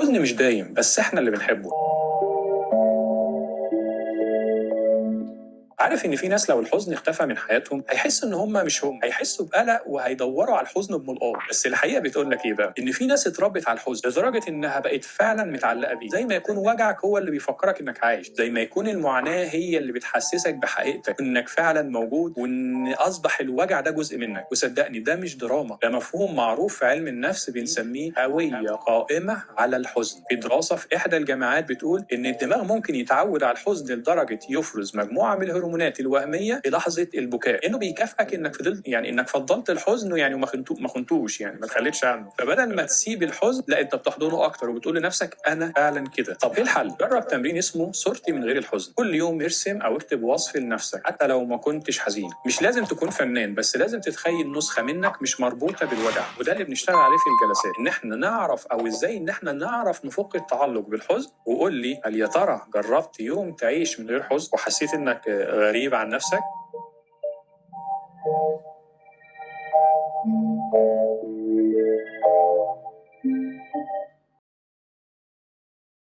الحزن مش دايم، بس احنا اللي بنحبه. عارف ان في ناس لو الحزن اختفى من حياتهم هيحسوا ان هم مش هم، هيحسوا بقلق وهيدوروا على الحزن بملقاط. بس الحقيقه بتقول لك ايه بقى؟ ان في ناس اتربت على الحزن لدرجه انها بقت فعلا متعلقه بيه، زي ما يكون وجعك هو اللي بيفكرك انك عايش، زي ما يكون المعاناه هي اللي بتحسسك بحقيقتك، انك فعلا موجود، وان اصبح الوجع ده جزء منك. وصدقني ده مش دراما، ده مفهوم معروف في علم النفس بنسميه هويه قائمه على الحزن. في دراسه في احدى الجامعات بتقول ان الدماغ ممكن يتعود على الحزن لدرجه يفرز مجموعه من الهرمونات الوهميه في لحظه البكاء، انه بيكافئك انك فضلت، يعني انك فضلت الحزن، يعني ما خنتوش، يعني ما تخليتش عنه. فبدل ما تسيب الحزن، لا انت بتحضنه اكتر وبتقول لنفسك انا فعلا كده. طب ايه الحل؟ جرب تمرين اسمه صورتي من غير الحزن. كل يوم ارسم او اكتب وصف لنفسك حتى لو ما كنتش حزين. مش لازم تكون فنان، بس لازم تتخيل نسخه منك مش مربوطه بالوجع. وده اللي بنشتغل عليه في الجلسات، ان احنا نعرف، او ازاي ان احنا نعرف نفك التعلق بالحزن. وقول لي، هل يا ترى جربت يوم تعيش من غير حزن وحسيت انك غريب عن نفسك؟